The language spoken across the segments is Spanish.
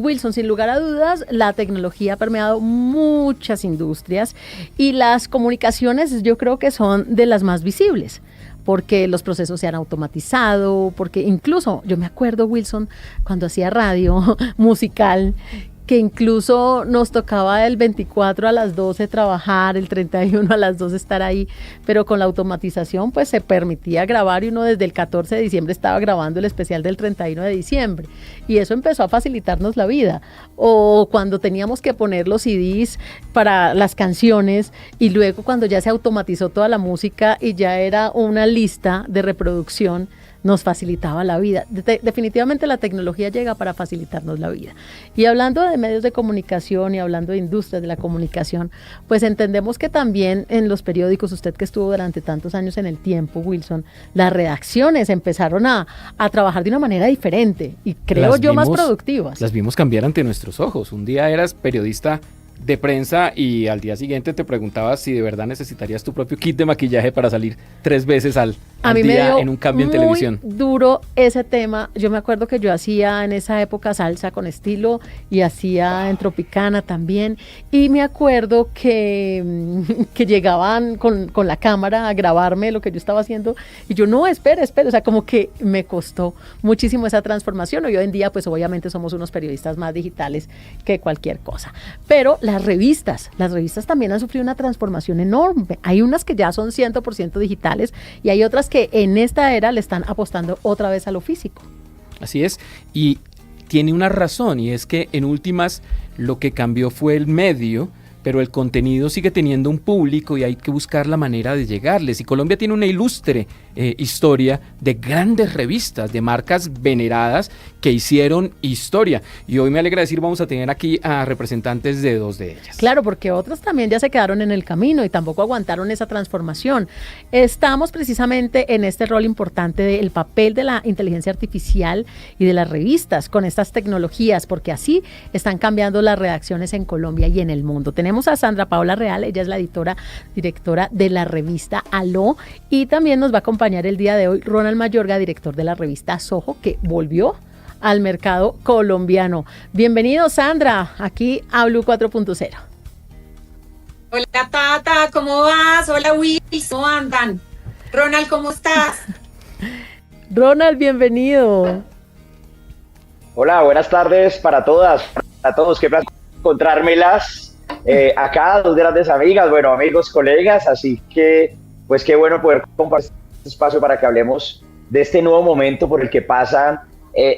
Wilson, sin lugar a dudas, la tecnología ha permeado muchas industrias y las comunicaciones yo creo que son de las más visibles, porque los procesos se han automatizado, porque incluso yo me acuerdo, Wilson, cuando hacía radio musical, que incluso nos tocaba el 24 a las 12 trabajar, el 31 a las 2 estar ahí, pero con la automatización pues se permitía grabar y uno desde el 14 de diciembre estaba grabando el especial del 31 de diciembre y eso empezó a facilitarnos la vida. O cuando teníamos que poner los CDs para las canciones y luego cuando ya se automatizó toda la música y ya era una lista de reproducción, nos facilitaba la vida. Definitivamente la tecnología llega para facilitarnos la vida. Y hablando de medios de comunicación y hablando de industrias de la comunicación, pues entendemos que también en los periódicos, usted que estuvo durante tantos años en el tiempo, Wilson, las redacciones empezaron a trabajar de una manera diferente y creo yo más productivas. Las vimos cambiar ante nuestros ojos. Un día eras periodista de prensa y al día siguiente te preguntabas si de verdad necesitarías tu propio kit de maquillaje para salir 3 veces al día en un cambio en televisión. Muy duro ese tema. Yo me acuerdo que yo hacía en esa época salsa con estilo y hacía en Tropicana también y me acuerdo que llegaban con la cámara a grabarme lo que yo estaba haciendo y yo no, espera, o sea, como que me costó muchísimo esa transformación. Hoy en día pues obviamente somos unos periodistas más digitales que cualquier cosa, pero las revistas también han sufrido una transformación enorme. Hay unas que ya son 100% digitales y hay otras que en esta era le están apostando otra vez a lo físico. Así es, y tiene una razón, y es que en últimas lo que cambió fue el medio, pero el contenido sigue teniendo un público y hay que buscar la manera de llegarles. Y Colombia tiene una ilustre historia de grandes revistas, de marcas veneradas que hicieron historia. Y hoy me alegra decir, vamos a tener aquí a representantes de 2 de ellas. Claro, porque otras también ya se quedaron en el camino y tampoco aguantaron esa transformación. Estamos precisamente en este rol importante del papel de la inteligencia artificial y de las revistas con estas tecnologías, porque así están cambiando las redacciones en Colombia y en el mundo. Tenemos a Sandra Paola Real, ella es la directora de la revista Aló, y también nos va a acompañar el día de hoy Ronald Mayorga, director de la revista Soho, que volvió al mercado colombiano. Bienvenido, Sandra, aquí a Blue 4.0. Hola, Tata, ¿cómo vas? Hola, Will, ¿cómo andan? Ronald, ¿cómo estás? Ronald, bienvenido. Hola, buenas tardes para todas, para todos, qué placer encontrármelas. Acá, 2 grandes amigas, bueno, amigos, colegas, así que, pues qué bueno poder compartir este espacio para que hablemos de este nuevo momento por el que pasan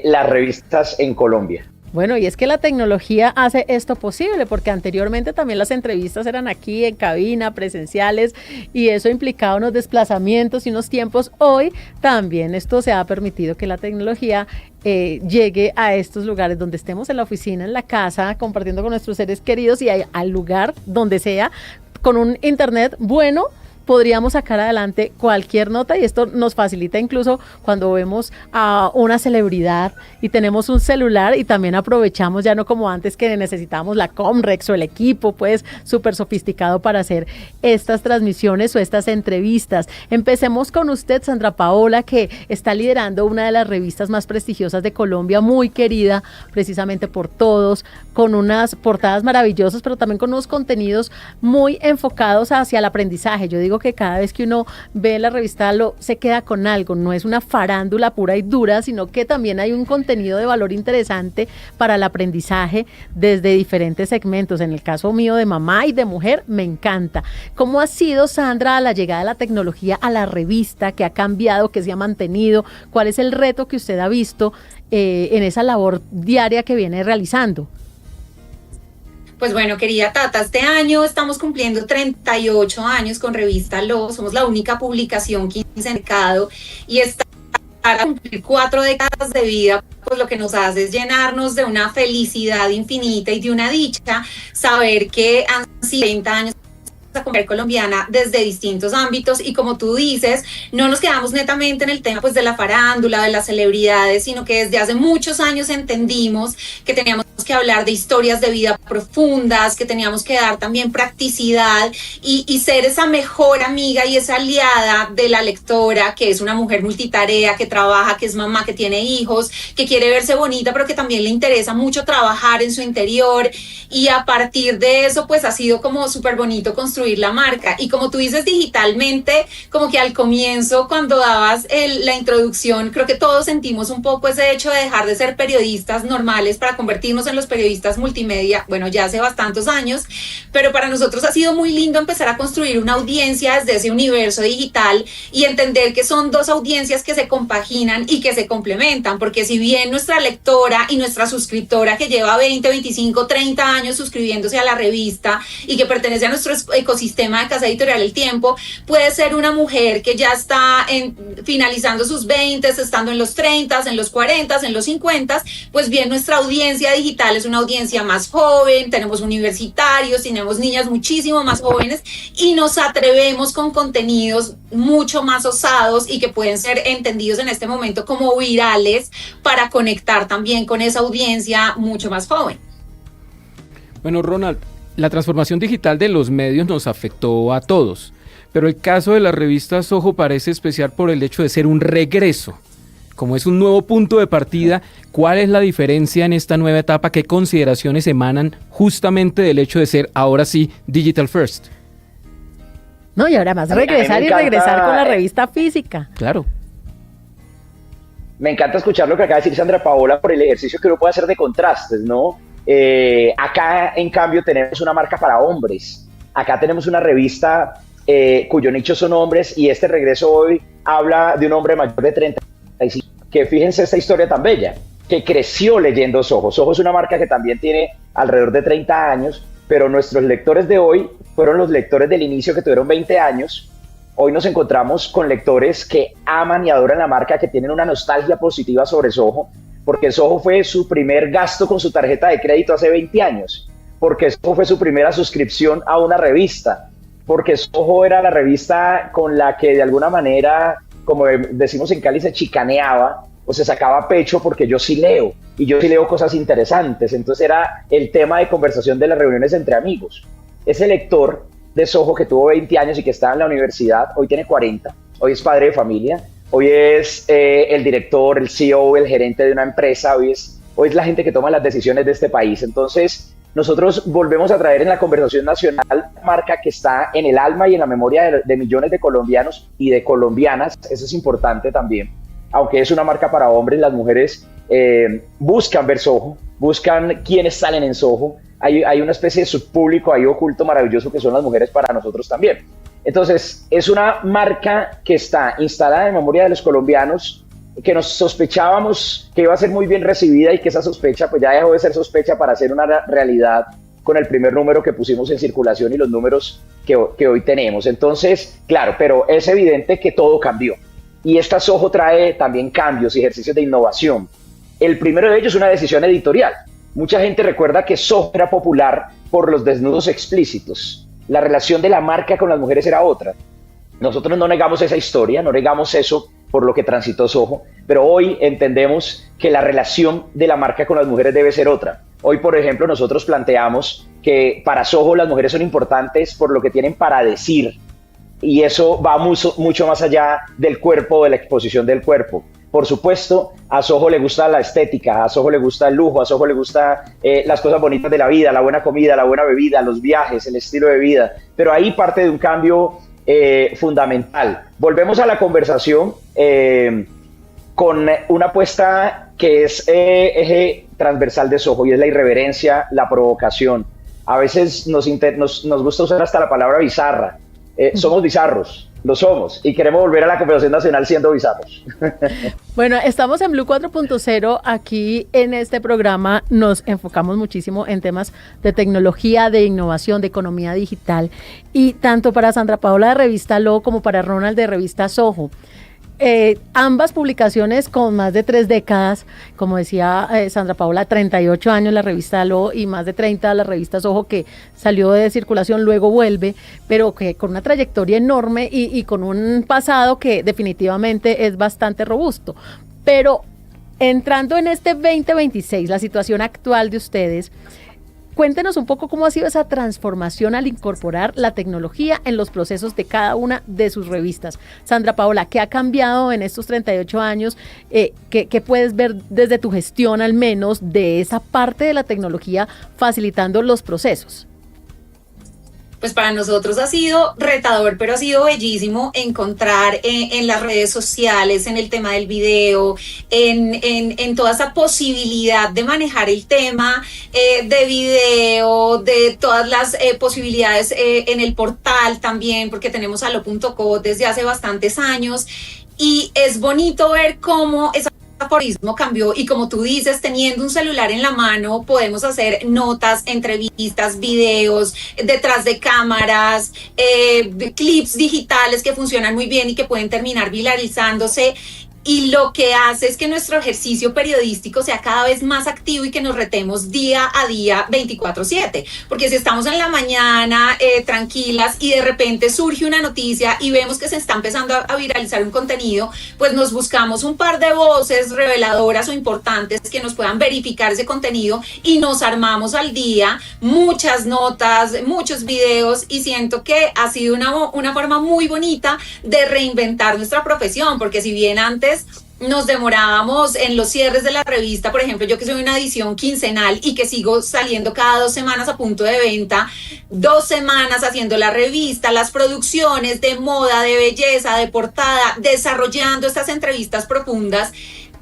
las revistas en Colombia. Bueno, y es que la tecnología hace esto posible, porque anteriormente también las entrevistas eran aquí en cabina, presenciales, y eso implicaba unos desplazamientos y unos tiempos. Hoy también esto se ha permitido que la tecnología llegue a estos lugares donde estemos en la oficina, en la casa, compartiendo con nuestros seres queridos y al lugar donde sea, con un internet bueno, podríamos sacar adelante cualquier nota y esto nos facilita incluso cuando vemos a una celebridad y tenemos un celular y también aprovechamos, ya no como antes que necesitábamos la Comrex o el equipo pues súper sofisticado para hacer estas transmisiones o estas entrevistas. Empecemos con usted, Sandra Paola, que está liderando una de las revistas más prestigiosas de Colombia, muy querida precisamente por todos, con unas portadas maravillosas, pero también con unos contenidos muy enfocados hacia el aprendizaje. Yo digo que cada vez que uno ve la revista se queda con algo, no es una farándula pura y dura, sino que también hay un contenido de valor interesante para el aprendizaje desde diferentes segmentos. En el caso mío de mamá y de mujer, me encanta. ¿Cómo ha sido, Sandra, la llegada de la tecnología a la revista? ¿Qué ha cambiado? ¿Qué se ha mantenido? ¿Cuál es el reto que usted ha visto en esa labor diaria que viene realizando? Pues bueno, querida Tata, este año estamos cumpliendo 38 años con Revista Lo, somos la única publicación que en el mercado y está a cumplir 4 décadas de vida, pues lo que nos hace es llenarnos de una felicidad infinita y de una dicha, saber que han sido 30 años a Mujer Colombiana desde distintos ámbitos y como tú dices, no nos quedamos netamente en el tema pues de la farándula, de las celebridades, sino que desde hace muchos años entendimos que teníamos que hablar de historias de vida profundas, que teníamos que dar también practicidad y ser esa mejor amiga y esa aliada de la lectora, que es una mujer multitarea, que trabaja, que es mamá, que tiene hijos, que quiere verse bonita, pero que también le interesa mucho trabajar en su interior, y a partir de eso pues ha sido como súper bonito construir la marca. Y como tú dices, digitalmente, como que al comienzo cuando dabas la introducción, creo que todos sentimos un poco ese hecho de dejar de ser periodistas normales para convertirnos en los periodistas multimedia, bueno, ya hace bastantes años, pero para nosotros ha sido muy lindo empezar a construir una audiencia desde ese universo digital y entender que son dos audiencias que se compaginan y que se complementan, porque si bien nuestra lectora y nuestra suscriptora que lleva 20, 25, 30 años suscribiéndose a la revista y que pertenece a nuestro ecosistema de Casa Editorial El Tiempo, puede ser una mujer que ya está finalizando sus 20, estando en los 30, en los 40, en los 50, pues bien, nuestra audiencia digital es una audiencia más joven, tenemos universitarios, tenemos niñas muchísimo más jóvenes y nos atrevemos con contenidos mucho más osados y que pueden ser entendidos en este momento como virales para conectar también con esa audiencia mucho más joven. Bueno, Ronald, la transformación digital de los medios nos afectó a todos, pero el caso de las revistas Ojo parece especial por el hecho de ser un regreso. Como es un nuevo punto de partida, ¿cuál es la diferencia en esta nueva etapa? ¿Qué consideraciones emanan justamente del hecho de ser ahora sí digital first? No, y ahora más regresar con la revista física. Claro. Me encanta escuchar lo que acaba de decir Sandra Paola por el ejercicio que uno puede hacer de contrastes, ¿no? Acá, en cambio, tenemos una marca para hombres. Acá tenemos una revista cuyo nicho son hombres y este regreso hoy habla de un hombre mayor de 35. Que fíjense esta historia tan bella, que creció leyendo Soho. Soho es una marca que también tiene alrededor de 30 años, pero nuestros lectores de hoy fueron los lectores del inicio que tuvieron 20 años. Hoy nos encontramos con lectores que aman y adoran la marca, que tienen una nostalgia positiva sobre Soho, porque Soho fue su primer gasto con su tarjeta de crédito hace 20 años, porque Soho fue su primera suscripción a una revista, porque Soho era la revista con la que de alguna manera, como decimos en Cali, se chicaneaba o se sacaba pecho, porque yo sí leo, y yo sí leo cosas interesantes. Entonces era el tema de conversación de las reuniones entre amigos. Ese lector de Soho que tuvo 20 años y que estaba en la universidad, hoy tiene 40, hoy es padre de familia, hoy es el director, el CEO, el gerente de una empresa, hoy es la gente que toma las decisiones de este país. Entonces nosotros volvemos a traer en la conversación nacional marca que está en el alma y en la memoria de millones de colombianos y de colombianas. Eso es importante también. Aunque es una marca para hombres, las mujeres buscan ver Soho, buscan quiénes salen en Soho. Hay una especie de subpúblico ahí oculto maravilloso que son las mujeres para nosotros también. Entonces, es una marca que está instalada en memoria de los colombianos, que nos sospechábamos que iba a ser muy bien recibida y que esa sospecha pues ya dejó de ser sospecha para ser una realidad con el primer número que pusimos en circulación y los números que hoy tenemos. Entonces, claro, pero es evidente que todo cambió. Y esta Soho trae también cambios y ejercicios de innovación. El primero de ellos es una decisión editorial. Mucha gente recuerda que Soho era popular por los desnudos explícitos. La relación de la marca con las mujeres era otra. Nosotros no negamos esa historia, no negamos eso por lo que transitó Soho, pero hoy entendemos que la relación de la marca con las mujeres debe ser otra. Hoy, por ejemplo, nosotros planteamos que para Soho las mujeres son importantes por lo que tienen para decir, y eso va mucho más allá del cuerpo, de la exposición del cuerpo. Por supuesto, a Soho le gusta la estética, a Soho le gusta el lujo, a Soho le gusta las cosas bonitas de la vida, la buena comida, la buena bebida, los viajes, el estilo de vida, pero ahí parte de un cambio fundamental. Volvemos a la conversación con una apuesta que es eje transversal de Soho, y es la irreverencia, la provocación. A veces nos gusta usar hasta la palabra bizarra. Somos bizarros, lo somos, y queremos volver a la conversación nacional siendo bizarros. Bueno, estamos en Blue 4.0, aquí en este programa nos enfocamos muchísimo en temas de tecnología, de innovación, de economía digital, y tanto para Sandra Paola de Revista Lo como para Ronald de Revista Soho. ambas publicaciones con más de 3 décadas, como decía Sandra Paola, 38 años la revista Aló y más de 30 la revista Soho, que salió de circulación, luego vuelve, pero que con una trayectoria enorme y con un pasado que definitivamente es bastante robusto. Pero entrando en este 2026, la situación actual de ustedes, cuéntenos un poco cómo ha sido esa transformación al incorporar la tecnología en los procesos de cada una de sus revistas. Sandra Paola, ¿qué ha cambiado en estos 38 años? ¿Qué puedes ver desde tu gestión al menos de esa parte de la tecnología facilitando los procesos? Pues para nosotros ha sido retador, pero ha sido bellísimo encontrar en las redes sociales, en el tema del video, en toda esa posibilidad de manejar el tema de video, de todas las posibilidades en el portal también, porque tenemos Allo.co desde hace bastantes años, y es bonito ver cómo esa aforismo cambió, y como tú dices, teniendo un celular en la mano podemos hacer notas, entrevistas, videos detrás de cámaras, clips digitales que funcionan muy bien y que pueden terminar viralizándose. Y lo que hace es que nuestro ejercicio periodístico sea cada vez más activo y que nos retemos día a día 24/7. Porque si estamos en la mañana tranquilas y de repente surge una noticia y vemos que se está empezando a viralizar un contenido, pues nos buscamos un par de voces reveladoras o importantes que nos puedan verificar ese contenido y nos armamos al día muchas notas, muchos videos, y siento que ha sido una forma muy bonita de reinventar nuestra profesión, porque si bien antes nos demorábamos en los cierres de la revista, por ejemplo, yo que soy una edición quincenal y que sigo saliendo cada 2 semanas a punto de venta, 2 semanas haciendo la revista, las producciones de moda, de belleza, de portada, desarrollando estas entrevistas profundas.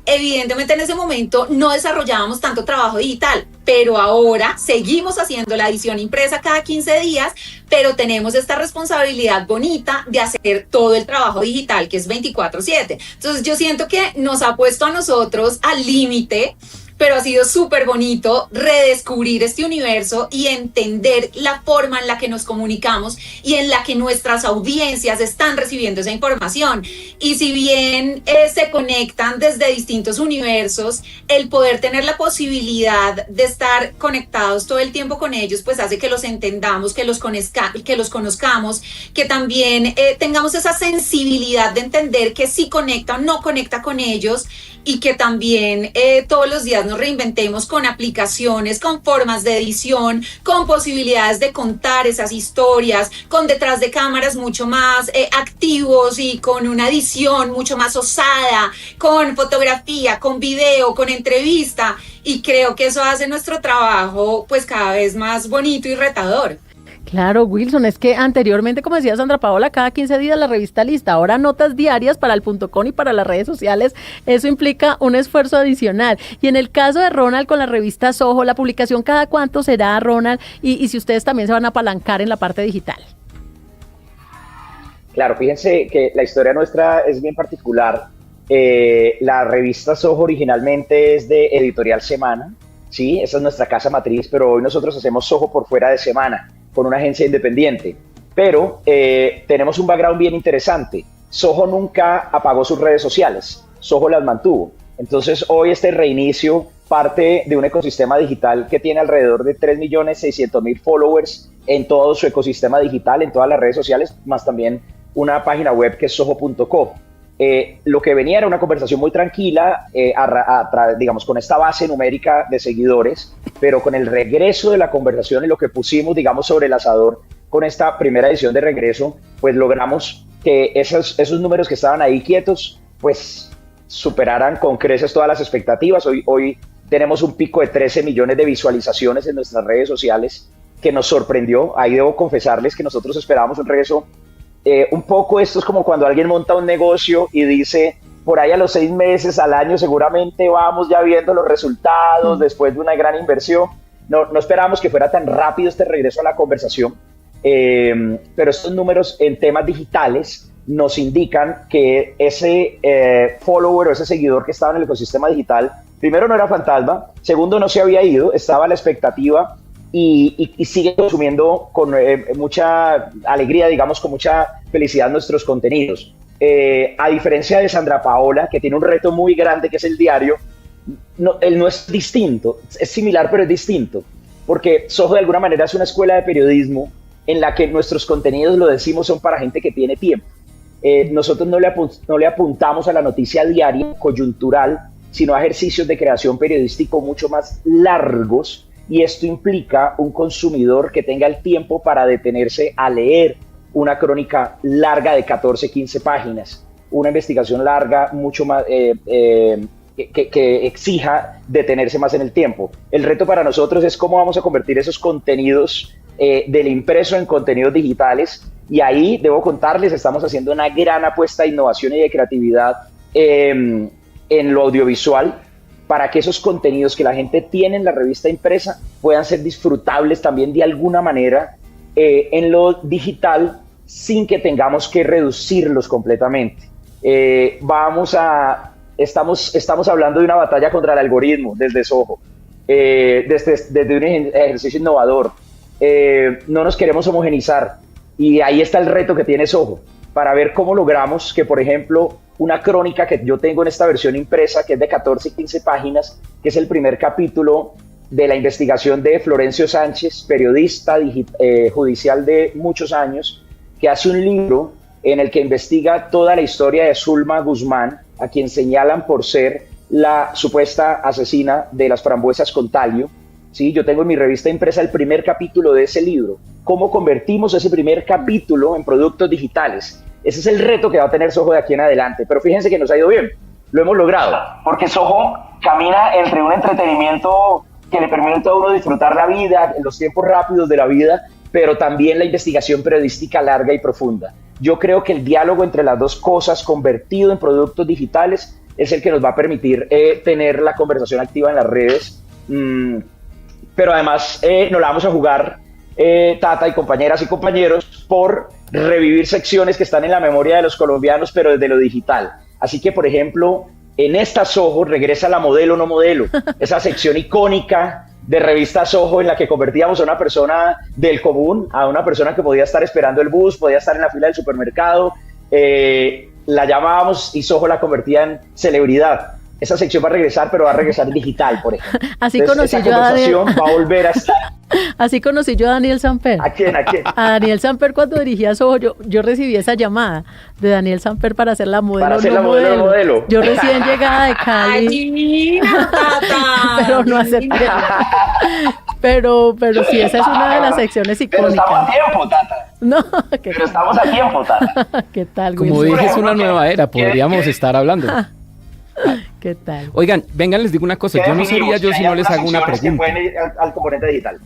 Evidentemente en ese momento no desarrollábamos tanto trabajo digital, pero ahora seguimos haciendo la edición impresa cada 15 días, pero tenemos esta responsabilidad bonita de hacer todo el trabajo digital, que es 24/7. Entonces yo siento que nos ha puesto a nosotros al límite, pero ha sido súper bonito redescubrir este universo y entender la forma en la que nos comunicamos y en la que nuestras audiencias están recibiendo esa información. Y si bien se conectan desde distintos universos, el poder tener la posibilidad de estar conectados todo el tiempo con ellos, pues hace que los entendamos, que los conozcamos, que también tengamos esa sensibilidad de entender que sí conecta o no conecta con ellos, y que también todos los días nos reinventemos con aplicaciones, con formas de edición, con posibilidades de contar esas historias, con detrás de cámaras mucho más activos y con una edición mucho más osada, con fotografía, con video, con entrevista, y creo que eso hace nuestro trabajo pues cada vez más bonito y retador. Claro, Wilson, es que anteriormente, como decía Sandra Paola, cada 15 días la revista lista, ahora notas diarias para el .com y para las redes sociales, eso implica un esfuerzo adicional. Y en el caso de Ronald con la revista Soho, la publicación ¿cada cuánto será, Ronald? Y si ustedes también se van a apalancar en la parte digital. Claro, fíjense que la historia nuestra es bien particular. La revista Soho originalmente es de Editorial Semana, ¿sí? Esa es nuestra casa matriz, pero hoy nosotros hacemos Soho por fuera de Semana, con una agencia independiente, pero tenemos un background bien interesante. Soho nunca apagó sus redes sociales, Soho las mantuvo. Entonces hoy este reinicio parte de un ecosistema digital que tiene alrededor de 3.600.000 followers en todo su ecosistema digital, en todas las redes sociales, más también una página web que es soho.co. Lo que venía era una conversación muy tranquila, digamos, con esta base numérica de seguidores, pero con el regreso de la conversación y lo que pusimos, digamos, sobre el asador con esta primera edición de regreso, pues logramos que esos números que estaban ahí quietos, pues superaran con creces todas las expectativas. Hoy tenemos un pico de 13 millones de visualizaciones en nuestras redes sociales, que nos sorprendió. Ahí debo confesarles que nosotros esperábamos un regreso. Un poco esto es como cuando alguien monta un negocio y dice, por ahí a los 6 meses, al año, seguramente vamos ya viendo los resultados después de una gran inversión. No esperábamos que fuera tan rápido este regreso a la conversación, pero estos números en temas digitales nos indican que ese follower o ese seguidor que estaba en el ecosistema digital, primero no era fantasma, segundo no se había ido, estaba a la expectativa, y sigue consumiendo con mucha alegría, digamos, con mucha felicidad nuestros contenidos. a diferencia de Sandra Paola, que tiene un reto muy grande que es el diario, él no es distinto, es similar pero es distinto, porque Soho de alguna manera es una escuela de periodismo en la que nuestros contenidos, lo decimos, son para gente que tiene tiempo. Nosotros no le apuntamos a la noticia diaria, coyuntural, sino a ejercicios de creación periodístico mucho más largos, y esto implica un consumidor que tenga el tiempo para detenerse a leer una crónica larga de 14, 15 páginas, una investigación larga mucho más que exija detenerse más en el tiempo. El reto para nosotros es cómo vamos a convertir esos contenidos del impreso en contenidos digitales, y ahí debo contarles, estamos haciendo una gran apuesta de innovación y de creatividad en lo audiovisual, para que esos contenidos que la gente tiene en la revista impresa puedan ser disfrutables también de alguna manera en lo digital, sin que tengamos que reducirlos completamente. Estamos hablando de una batalla contra el algoritmo desde Soho, desde un ejercicio innovador. No nos queremos homogenizar, y ahí está el reto que tiene Soho, para ver cómo logramos que, por ejemplo, una crónica que yo tengo en esta versión impresa, que es de 14 y 15 páginas, que es el primer capítulo de la investigación de Florencio Sánchez, periodista judicial de muchos años, que hace un libro en el que investiga toda la historia de Zulma Guzmán, a quien señalan por ser la supuesta asesina de las frambuesas con talio. Sí, yo tengo en mi revista impresa el primer capítulo de ese libro. ¿Cómo convertimos ese primer capítulo en productos digitales? Ese es el reto que va a tener Soho de aquí en adelante. Pero fíjense que nos ha ido bien, lo hemos logrado, porque Soho camina entre un entretenimiento que le permite a uno disfrutar la vida, en los tiempos rápidos de la vida, pero también la investigación periodística larga y profunda. Yo creo que el diálogo entre las dos cosas, convertido en productos digitales, es el que nos va a permitir tener la conversación activa en las redes. Pero además nos la vamos a jugar, Tata y compañeras y compañeros, por revivir secciones que están en la memoria de los colombianos, pero desde lo digital. Así que, por ejemplo, en esta Soho regresa la modelo no modelo, esa sección icónica de revista Soho en la que convertíamos a una persona del común, a una persona que podía estar esperando el bus, podía estar en la fila del supermercado, la llamábamos y Soho la convertía en celebridad. Esa sección va a regresar, pero va a regresar digital, por ejemplo. Así entonces, conocí yo a Daniel. Va a volver a estar. Así conocí yo a Daniel Samper. ¿A quién? A Daniel Samper cuando dirigía Soho. Yo recibí esa llamada de Daniel Samper para hacer la modelo. Para hacer la modelo. Yo recién llegada de Cali. ¡Ay, divina, Tata! Pero no acepté. Pero sí, esa es una de las secciones icónicas. Pero estamos a tiempo, Tata. No, pero estamos a tiempo, Tata. ¿Qué tal, Como Wilson? dije, es una nueva era, podríamos estar hablando. ¿Qué tal? Oigan, vengan, les digo una cosa, yo no sería yo si no les hago una pregunta. Que pueden ir al componente digital.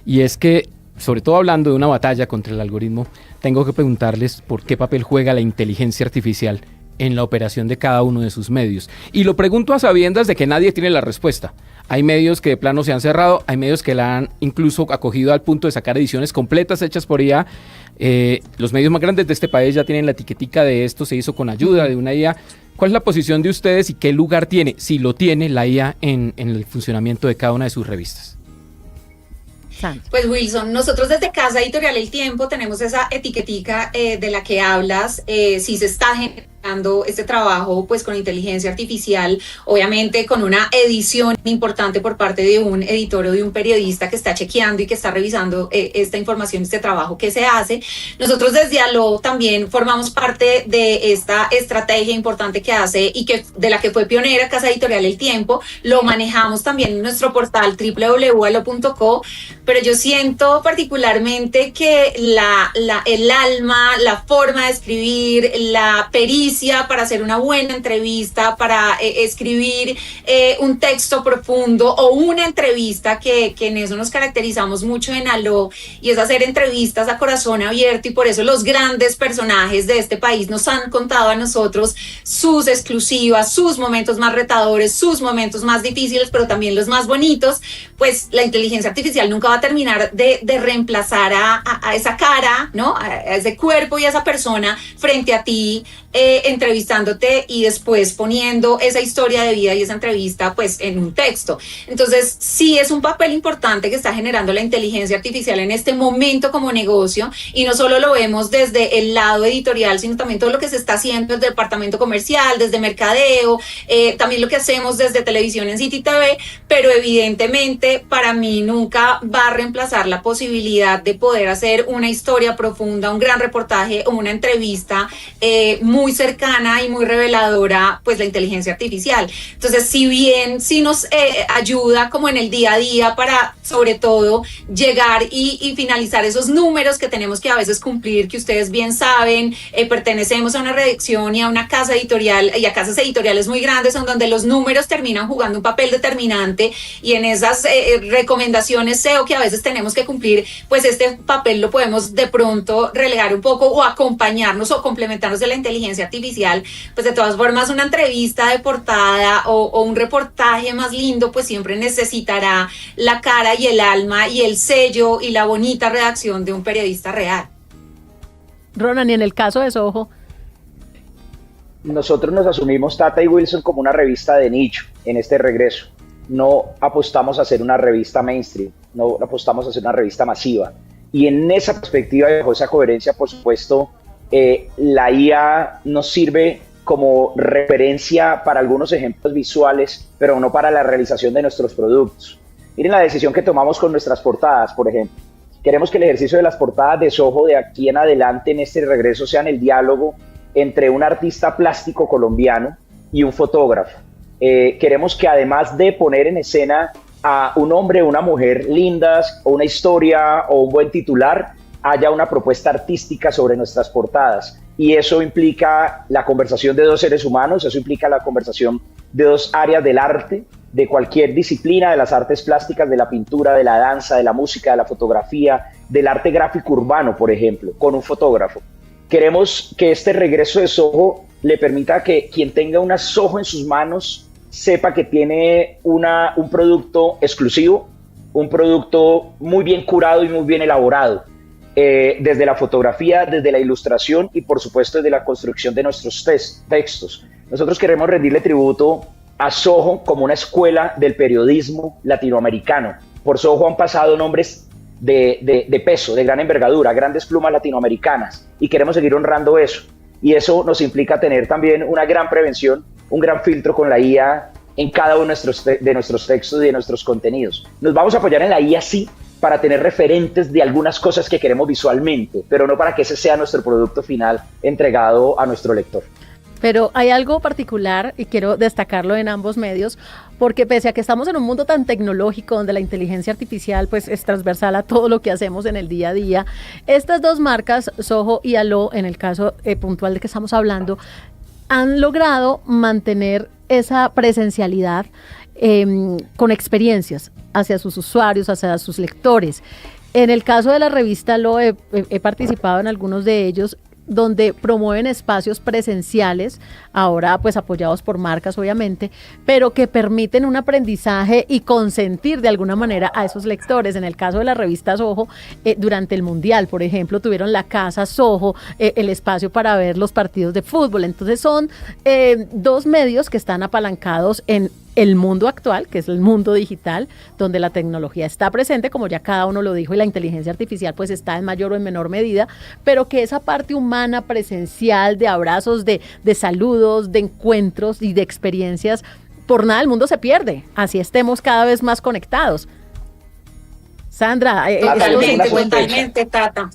Y es que, sobre todo hablando de una batalla contra el algoritmo, tengo que preguntarles por qué papel juega la inteligencia artificial en la operación de cada uno de sus medios. Y lo pregunto a sabiendas de que nadie tiene la respuesta. Hay medios que de plano se han cerrado, hay medios que la han incluso acogido al punto de sacar ediciones completas hechas por IA. Los medios más grandes de este país ya tienen la etiquetica de esto se hizo con ayuda de una IA. ¿Cuál es la posición de ustedes y qué lugar tiene, si lo tiene, la IA en el funcionamiento de cada una de sus revistas? Pues Wilson, nosotros desde Casa Editorial El Tiempo tenemos esa etiquetica de la que hablas. Si se está generando este trabajo pues con inteligencia artificial, obviamente con una edición importante por parte de un editor o de un periodista que está chequeando y que está revisando esta información, este trabajo que se hace. Nosotros desde ALO también formamos parte de esta estrategia importante que hace y que de la que fue pionera Casa Editorial El Tiempo. Lo manejamos también en nuestro portal www.alo.co, pero yo siento particularmente que el alma, la forma de escribir, la pericia para hacer una buena entrevista, para escribir un texto profundo o una entrevista, que en eso nos caracterizamos mucho en ALO, y es hacer entrevistas a corazón abierto, y por eso los grandes personajes de este país nos han contado a nosotros sus exclusivas, sus momentos más retadores, sus momentos más difíciles, pero también los más bonitos. Pues la inteligencia artificial nunca va a terminar de reemplazar a esa cara, ¿no? A ese cuerpo y a esa persona frente a ti entrevistándote y después poniendo esa historia de vida y esa entrevista pues en un texto. Entonces sí es un papel importante que está generando la inteligencia artificial en este momento como negocio, y no solo lo vemos desde el lado editorial, sino también todo lo que se está haciendo desde el departamento comercial, desde mercadeo, también lo que hacemos desde televisión en City TV, pero evidentemente para mí nunca va a reemplazar la posibilidad de poder hacer una historia profunda, un gran reportaje o una entrevista muy cercana y muy reveladora, pues la inteligencia artificial. Entonces, si bien sí nos ayuda como en el día a día para, sobre todo, llegar y finalizar esos números que tenemos que a veces cumplir, que ustedes bien saben, pertenecemos a una redacción y a una casa editorial y a casas editoriales muy grandes en donde los números terminan jugando un papel determinante, y en esas recomendaciones SEO que a veces tenemos que cumplir, pues este papel lo podemos de pronto relegar un poco o acompañarnos o complementarnos de la inteligencia artificial. Pues de todas formas, una entrevista de portada o un reportaje más lindo pues siempre necesitará la cara y el alma y el sello y la bonita redacción de un periodista real. Ronan, y en el caso de Soho, nosotros nos asumimos, Tata y Wilson, como una revista de nicho en este regreso. No apostamos a ser una revista mainstream, no apostamos a ser una revista masiva. Y en esa perspectiva, bajo esa coherencia, por supuesto, la IA nos sirve como referencia para algunos ejemplos visuales, pero no para la realización de nuestros productos. Miren la decisión que tomamos con nuestras portadas, por ejemplo. Queremos que el ejercicio de las portadas de Soho de aquí en adelante en este regreso sean el diálogo entre un artista plástico colombiano y un fotógrafo. Queremos que además de poner en escena a un hombre o una mujer lindas, o una historia o un buen titular, haya una propuesta artística sobre nuestras portadas. Y eso implica la conversación de dos seres humanos, eso implica la conversación de dos áreas del arte, de cualquier disciplina, de las artes plásticas, de la pintura, de la danza, de la música, de la fotografía, del arte gráfico urbano, por ejemplo, con un fotógrafo. Queremos que este regreso de Soho le permita que quien tenga una Soho en sus manos sepa que tiene un producto exclusivo, un producto muy bien curado y muy bien elaborado, desde la fotografía, desde la ilustración y por supuesto desde la construcción de nuestros textos. Nosotros queremos rendirle tributo a Soho como una escuela del periodismo latinoamericano. Por Soho han pasado nombres de peso, de gran envergadura, grandes plumas latinoamericanas, y queremos seguir honrando eso. Y eso nos implica tener también una gran prevención, un gran filtro con la IA en cada uno de nuestros textos y de nuestros contenidos. Nos vamos a apoyar en la IA, sí, para tener referentes de algunas cosas que queremos visualmente, pero no para que ese sea nuestro producto final entregado a nuestro lector. Pero hay algo particular, y quiero destacarlo en ambos medios, porque pese a que estamos en un mundo tan tecnológico donde la inteligencia artificial pues es transversal a todo lo que hacemos en el día a día, estas dos marcas, Soho y Allo, en el caso puntual de que estamos hablando, han logrado mantener esa presencialidad con experiencias hacia sus usuarios, hacia sus lectores. En el caso de la revista Allo, he participado en algunos de ellos, donde promueven espacios presenciales, ahora pues apoyados por marcas obviamente, pero que permiten un aprendizaje y consentir de alguna manera a esos lectores. En el caso de la revista Soho, durante el Mundial, por ejemplo, tuvieron la casa Soho, el espacio para ver los partidos de fútbol. Entonces son dos medios que están apalancados en el mundo actual, que es el mundo digital, donde la tecnología está presente, como ya cada uno lo dijo, y la inteligencia artificial pues está en mayor o en menor medida, pero que esa parte humana, presencial, de abrazos, de saludos, de encuentros y de experiencias, por nada el mundo se pierde, así estemos cada vez más conectados. Sandra, totalmente, Tata.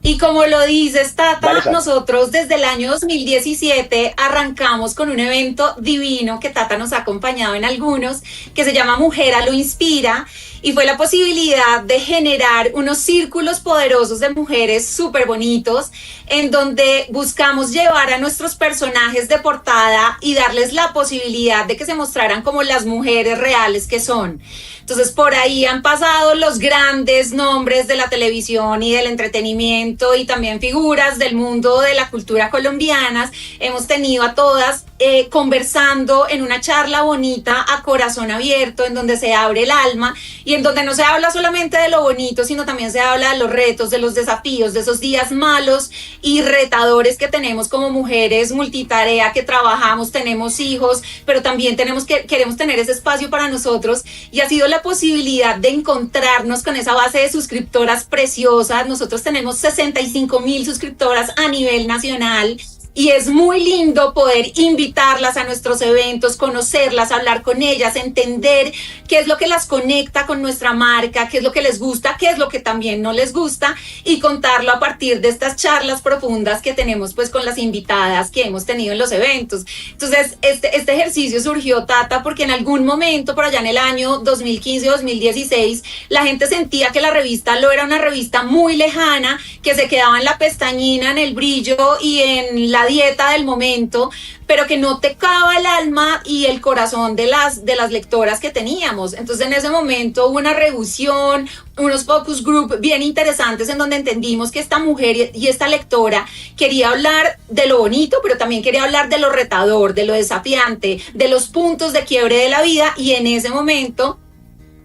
Y como lo dices, Tata, nosotros desde el año 2017 arrancamos con un evento divino que Tata nos ha acompañado en algunos, que se llama Mujer Allo Inspira, y fue la posibilidad de generar unos círculos poderosos de mujeres súper bonitos, en donde buscamos llevar a nuestros personajes de portada y darles la posibilidad de que se mostraran como las mujeres reales que son. Entonces por ahí han pasado los grandes nombres de la televisión y del entretenimiento, y también figuras del mundo de la cultura colombianas. Hemos tenido a todas conversando en una charla bonita a corazón abierto, en donde se abre el alma y en donde no se habla solamente de lo bonito, sino también se habla de los retos, de los desafíos, de esos días malos y retadores que tenemos como mujeres multitarea, que trabajamos, tenemos hijos, pero también queremos tener ese espacio para nosotros, y ha sido la posibilidad de encontrarnos con esa base de suscriptoras preciosas. Nosotros tenemos 65,000 suscriptoras a nivel nacional. Y es muy lindo poder invitarlas a nuestros eventos, conocerlas, hablar con ellas, entender qué es lo que las conecta con nuestra marca, qué es lo que les gusta, qué es lo que también no les gusta, y contarlo a partir de estas charlas profundas que tenemos pues con las invitadas que hemos tenido en los eventos. Entonces, este ejercicio surgió, Tata, porque en algún momento, por allá en el año 2015-2016, la gente sentía que la revista Lo era una revista muy lejana, que se quedaba en la pestañina, en el brillo y en la dieta del momento, pero que no tocaba el alma y el corazón de las lectoras que teníamos. Entonces en ese momento hubo una revisión, unos focus group bien interesantes en donde entendimos que esta mujer y esta lectora quería hablar de lo bonito, pero también quería hablar de lo retador, de lo desafiante, de los puntos de quiebre de la vida, y en ese momento,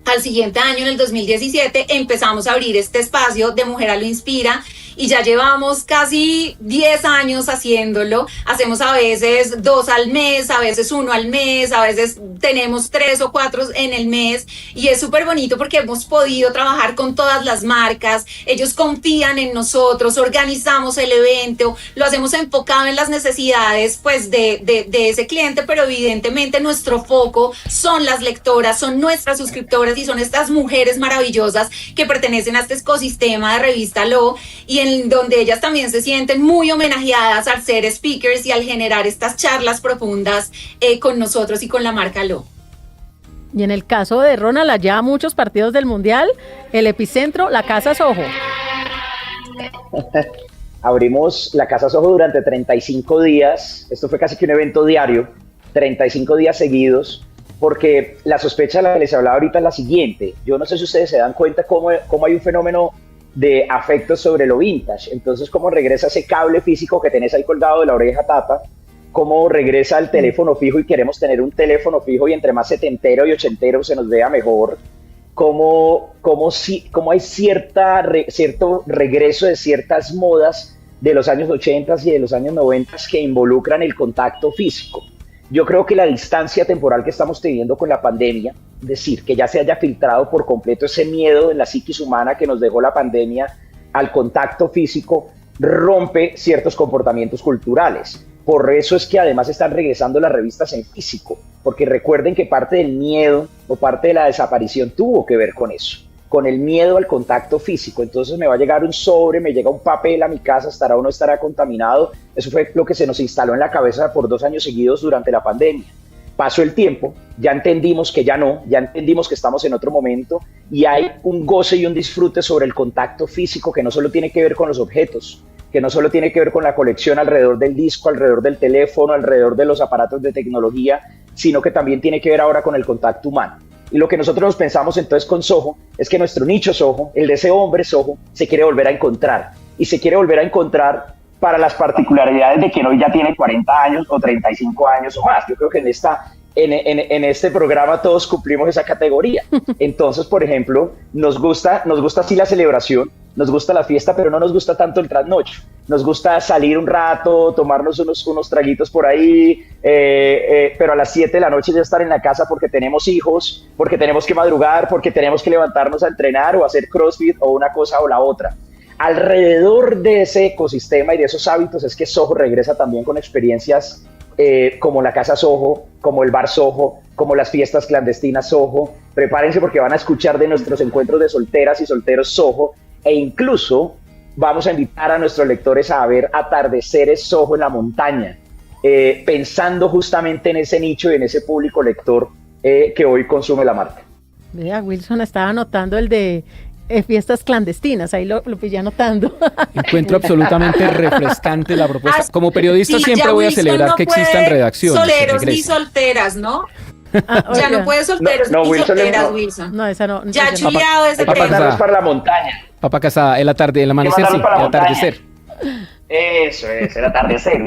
al siguiente año, en el 2017, empezamos a abrir este espacio de Mujer lo Inspira, y ya llevamos casi 10 años haciéndolo. Hacemos a veces 2 al mes, a veces 1 al mes, a veces tenemos 3 o 4 en el mes, y es súper bonito porque hemos podido trabajar con todas las marcas. Ellos confían en nosotros, organizamos el evento, lo hacemos enfocado en las necesidades pues de ese cliente, pero evidentemente nuestro foco son las lectoras, son nuestras suscriptoras y son estas mujeres maravillosas que pertenecen a este ecosistema de Revista Lo, y en donde ellas también se sienten muy homenajeadas al ser speakers y al generar estas charlas profundas con nosotros y con la marca Lo. Y en el caso de Ronald, allá muchos partidos del Mundial, el epicentro, la Casa Soho. Abrimos la Casa Soho durante 35 días, esto fue casi que un evento diario, 35 días seguidos, porque la sospecha de la que les hablaba ahorita es la siguiente. Yo no sé si ustedes se dan cuenta cómo hay un fenómeno de afecto sobre lo vintage. Entonces, cómo regresa ese cable físico que tenés ahí colgado de la oreja, Tata, cómo regresa el teléfono fijo y queremos tener un teléfono fijo, y entre más setentero y ochentero se nos vea mejor, cómo hay cierto regreso de ciertas modas de los años 80 y de los años 90 que involucran el contacto físico. Yo creo que la distancia temporal que estamos teniendo con la pandemia, es decir, que ya se haya filtrado por completo ese miedo en la psiquis humana que nos dejó la pandemia al contacto físico, rompe ciertos comportamientos culturales. Por eso es que además están regresando las revistas en físico, porque recuerden que parte del miedo o parte de la desaparición tuvo que ver con eso, con el miedo al contacto físico. Entonces me va a llegar un sobre, me llega un papel a mi casa, estará o no estará contaminado. Eso fue lo que se nos instaló en la cabeza por 2 años seguidos durante la pandemia. Pasó el tiempo, ya entendimos que ya no, ya entendimos que estamos en otro momento, y hay un goce y un disfrute sobre el contacto físico que no solo tiene que ver con los objetos, que no solo tiene que ver con la colección alrededor del disco, alrededor del teléfono, alrededor de los aparatos de tecnología, sino que también tiene que ver ahora con el contacto humano. Y lo que nosotros nos pensamos entonces con Soho es que nuestro nicho Soho, el de ese hombre Soho, se quiere volver a encontrar. Y se quiere volver a encontrar para las particularidades de quien hoy ya tiene 40 años o 35 años o más. Yo creo que en este programa todos cumplimos esa categoría. Entonces, por ejemplo, nos gusta sí la celebración, nos gusta la fiesta, pero no nos gusta tanto el trasnocho. Nos gusta salir un rato, tomarnos unos traguitos por ahí, pero a las 7 de la noche ya estar en la casa porque tenemos hijos, porque tenemos que madrugar, porque tenemos que levantarnos a entrenar o hacer CrossFit o una cosa o la otra. Alrededor de ese ecosistema y de esos hábitos es que Soho regresa también con experiencias como la Casa Soho, como el Bar Soho, como las fiestas clandestinas Soho. Prepárense porque van a escuchar de nuestros encuentros de solteras y solteros Soho, e incluso vamos a invitar a nuestros lectores a ver atardeceres Soho en la montaña, pensando justamente en ese nicho y en ese público lector que hoy consume la marca. Vea, Wilson estaba anotando el de fiestas clandestinas, ahí lo pillé anotando. Encuentro absolutamente refrescante la propuesta. Como periodista siempre voy a Wilson celebrar no que existan redacciones. Soleros ni solteras, ¿no? Ya no puede solteros ni Wilson solteras, Wilson. No, esa no. Ya chuleado ese Hay que tema. mandarlos para la montaña. Papa casada, el amanecer sí, el atardecer. Eso es, el atardecer.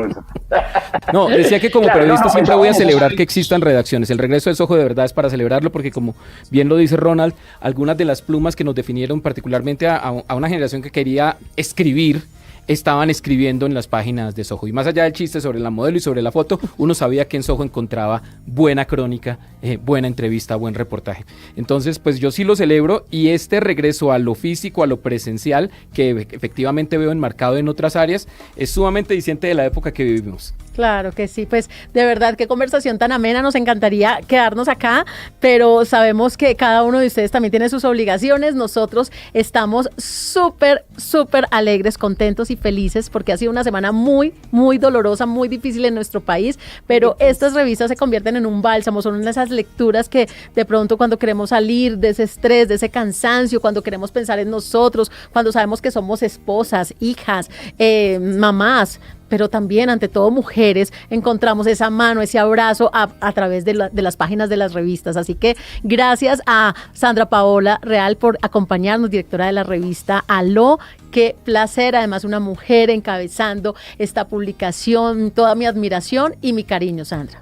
No, decía que como Claro, periodista no, siempre voy a celebrar sí. que existan redacciones. El regreso del Soho de verdad es para celebrarlo porque, como bien lo dice Ronald, algunas de las plumas que nos definieron particularmente a una generación que quería escribir, estaban escribiendo en las páginas de Soho. Y más allá del chiste sobre la modelo y sobre la foto, uno sabía que en Soho encontraba buena crónica, buena entrevista, buen reportaje. Entonces, pues yo sí lo celebro, y este regreso a lo físico, a lo presencial, que efectivamente veo enmarcado en otras áreas, es sumamente diciente de la época que vivimos. Claro que sí, pues de verdad qué conversación tan amena, nos encantaría quedarnos acá, pero sabemos que cada uno de ustedes también tiene sus obligaciones. Nosotros estamos súper alegres, contentos y felices porque ha sido una semana muy dolorosa, muy difícil en nuestro país, pero estas revistas se convierten en un bálsamo, son una de esas lecturas que de pronto cuando queremos salir de ese estrés, de ese cansancio, cuando queremos pensar en nosotros, cuando sabemos que somos esposas, hijas, mamás, pero también ante todo mujeres, encontramos esa mano, ese abrazo a través de las páginas de las revistas. Así que gracias a Sandra Paola Real por acompañarnos, directora de la revista Aló. Qué placer, además una mujer encabezando esta publicación, toda mi admiración y mi cariño, Sandra.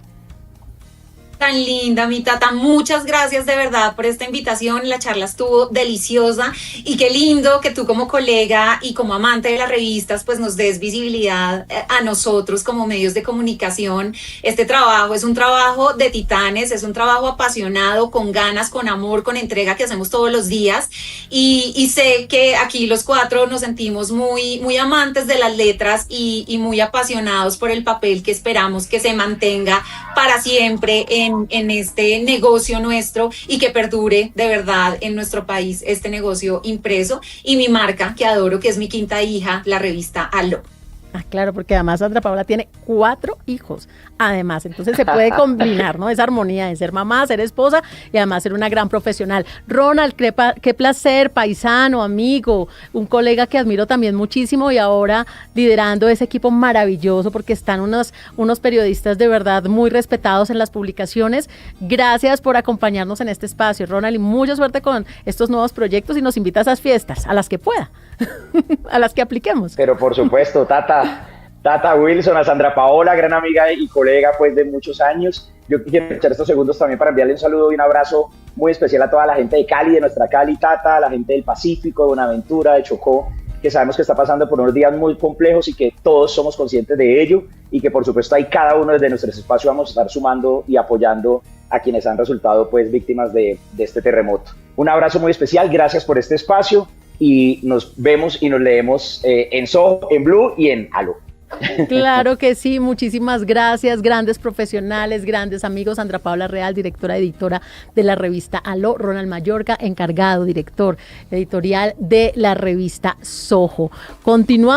Tan linda, mi Tata, muchas gracias de verdad por esta invitación, la charla estuvo deliciosa y qué lindo que tú como colega y como amante de las revistas pues nos des visibilidad a nosotros como medios de comunicación. Este trabajo es un trabajo de titanes, es un trabajo apasionado, con ganas, con amor, con entrega que hacemos todos los días y sé que aquí los cuatro nos sentimos muy amantes de las letras y muy apasionados por el papel que esperamos que se mantenga para siempre en este negocio nuestro y que perdure de verdad en nuestro país este negocio impreso y mi marca que adoro, que es mi quinta hija, la revista Aló. Ah, claro, porque además Sandra Paola tiene 4 hijos, además, entonces se puede combinar, ¿no? Esa armonía de ser mamá, ser esposa y además ser una gran profesional. Ronald, qué placer, paisano, amigo, un colega que admiro también muchísimo y ahora liderando ese equipo maravilloso porque están unos periodistas de verdad muy respetados en las publicaciones. Gracias por acompañarnos en este espacio, Ronald, y mucha suerte con estos nuevos proyectos y nos invita a esas fiestas, a las que pueda, a las que apliquemos. Pero por supuesto, Tata Wilson, a Sandra Paola, gran amiga y colega pues de muchos años. Yo quiero aprovechar estos segundos también para enviarle un saludo y un abrazo muy especial a toda la gente de Cali, de nuestra Cali, Tata, a la gente del Pacífico, de Buenaventura, de Chocó, que sabemos que está pasando por unos días muy complejos y que todos somos conscientes de ello y que por supuesto ahí cada uno desde nuestro espacio vamos a estar sumando y apoyando a quienes han resultado pues víctimas de este terremoto. Un abrazo muy especial, gracias por este espacio y nos vemos y nos leemos en Soho, en Blue y en Aló. Claro que sí, muchísimas gracias, grandes profesionales, grandes amigos. Sandra Paola Real, directora editora de la revista Aló, Ronald Mayorga, encargado, director editorial de la revista Soho. Continuamos.